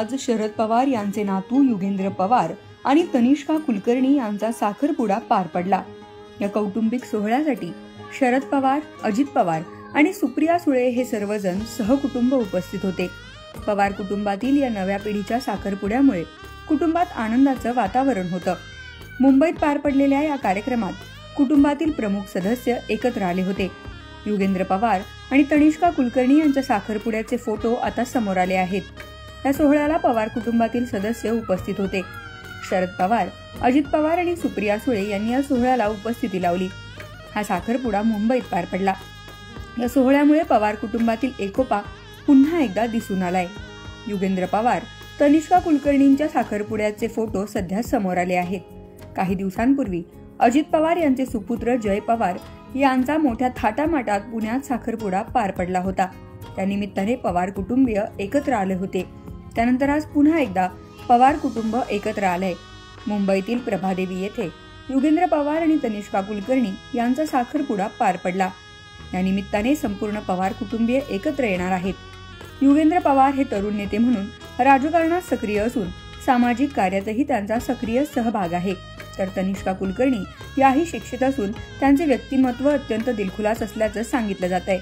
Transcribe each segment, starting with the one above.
आज शरद पवार यांचे नातू युगेंद्र पवार आणि तनिष्का कुलकर्णी यांचा साखरपुडा पार पडला। या कौटुंबिक सोहळ्यासाठी शरद पवार, अजित पवार आणि सुप्रिया सुळे हे सर्वजण सहकुटुंब उपस्थित होते। पवार कुटुंबातील या नव्या पिढीच्या साखरपुड्यामुळे कुटुंबात आनंदाचं वातावरण होतं। मुंबईत पार पडलेल्या या कार्यक्रमात कुटुंबातील प्रमुख सदस्य एकत्र आले होते। युगेंद्र पवार आणि तनिष्का कुलकर्णी यांच्या साखरपुड्याचे फोटो आता समोर आले आहेत। या सोहळ्याला पवार कुटुंबातील सदस्य उपस्थित होते। शरद पवार, अजित पवार आणि सुप्रिया सुळे यांनी या सोहळ्याला उपस्थिती लावली। हा साखरपुडा मुंबईत पार पडला। या सोहळ्यामुळे पवार कुटुंबातील एकोपा पुन्हा एकदा दिसून आलाय। युगेंद्र पवार, तनिष्का कुलकर्णींच्या साखरपुड्याचे फोटो सध्या समोर आले आहेत। काही दिवसांपूर्वी अजित पवार यांचे सुपुत्र जय पवार यांचा मोठ्या थाटामाटात पुण्यात साखरपुडा पार पडला होता। त्यानिमित्ताने पवार कुटुंबीय एकत्र आले होते। त्यानंतर आज पुन्हा एकदा पवार कुटुंब एकत्र आलंय। मुंबईतील प्रभादेवी येथे युगेंद्र पवार आणि तनिष्का कुलकर्णी यांचा साखरपुडा पार पडला। या निमित्ताने संपूर्ण पवार कुटुंबीय एकत्र येणार आहेत। युगेंद्र पवार हे तरुण नेते म्हणून राजकारणात सक्रिय असून सामाजिक कार्यातही त्यांचा सक्रिय सहभाग आहे। तर तनिष्का कुलकर्णी याही शिक्षित असून त्यांचे व्यक्तिमत्व अत्यंत दिलखुलास असल्याचं सांगितलं जात आहे।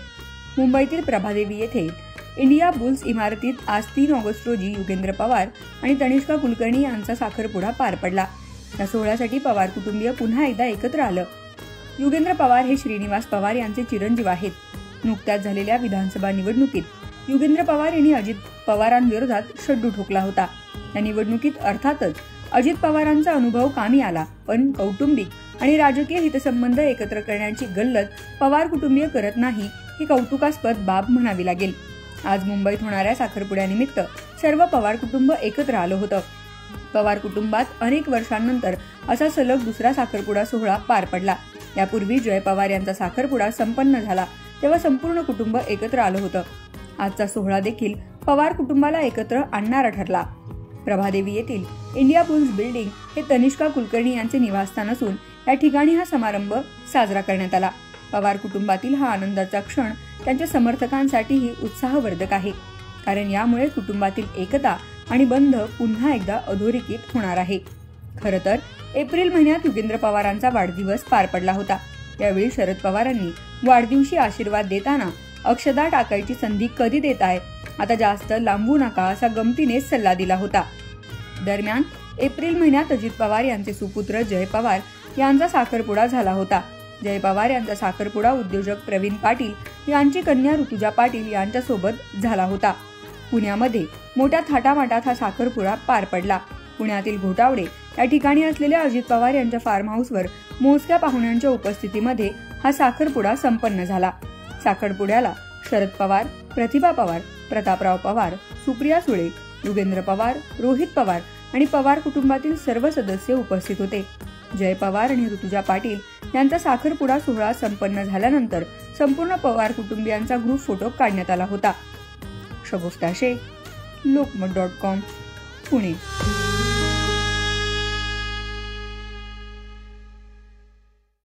मुंबईतील प्रभादेवी येथे इंडिया बुल्स इमारतीत आज 3 ऑगस्ट रोजी युगेंद्र पवार आणि तनिष्का कुलकर्णी यांचा साखरपुडा पार पडला। या सोहळ्यासाठी पवार कुटुंबीय पुन्हा एकदा एकत्र आलं। युगेंद्र पवार हे श्रीनिवास पवार यांचे चिरंजीव आहेत। नुकत्याच झालेल्या विधानसभा निवडणुकीत युगेंद्र पवार यांनी अजित पवारांविरोधात शड्डू ठोकला होता। या निवडणुकीत अर्थातच अजित पवारांचा अनुभव कामी आला, पण कौटुंबिक आणि राजकीय हितसंबंध एकत्र करण्याची गल्लत पवार कुटुंबीय करत नाही ही कौतुकास्पद बाब म्हणावी लागेल। आज मुंबईत होणाऱ्या साखरपुड्यानिमित्त सर्व पवार कुटुंब एकत्र आलं होतं। पवार कुटुंबात अनेक वर्षांनंतर असा सलग दुसरा साखरपुडा सोहळा पार पडला। यापूर्वी जय पवार यांचा साखरपुडा संपन्न झाला तेव्हा संपूर्ण कुटुंब एकत्र आलं होतं। आजचा सोहळा देखील पवार कुटुंबाला एकत्र आणणारा ठरला। प्रभादेवी येथील इंडिया बुल्स बिल्डिंग हे तनिष्का कुलकर्णी यांचे निवासस्थान असून या ठिकाणी हा समारंभ साजरा करण्यात आला। पवार कुटुंबातील हा आनंदाचा क्षण त्यांच्या समर्थकांसाठीही उत्साहवर्धक आहे, कारण यामुळे कुटुंबातील एकता आणि बंध पुन्हा एकदा अधोरेखित होणार आहे। खरं तर एप्रिल महिन्यात युगेंद्र पवारांचा वाढदिवस पार पडला होता। यावेळी शरद पवारांनी वाढदिवशी आशीर्वाद देताना अक्षदा टाकायची संधी कधी देताय, आता जास्त लांबू नका असा गमतीने सल्ला दिला होता। दरम्यान एप्रिल महिन्यात अजित पवार यांचे सुपुत्र जय पवार यांचा साखरपुडा झाला होता। जय पवार यांचा साखरपुडा उद्योजक प्रवीण पाटील यांची कन्या ऋतुजा पाटील यांच्यासोबत झाला होता। पुण्यामध्ये मोठ्या थाटामाटात हा साखरपुडा पार पडला। पुण्यातील घोटावडे या ठिकाणी असलेल्या अजित पवार यांच्या फार्म हाऊसवर मोजक्या पाहुण्यांच्या उपस्थितीमध्ये हा साखरपुडा संपन्न झाला। साखरपुड्याला शरद पवार, प्रतिभा पवार, प्रतापराव पवार, सुप्रिया सुळे, युगेंद्र पवार, रोहित पवार आणि पवार कुटुंबातील सर्व सदस्य उपस्थित होते। जय पवार आणि ऋतुजा पाटील यांचा साखरपुडा सोहळा संपन्न झाल्यानंतर संपूर्ण पवार कुटुंबियांचा ग्रुप फोटो काढण्यात आला होता। शगुफ्ता शेख, लोकमत.com, पुणे।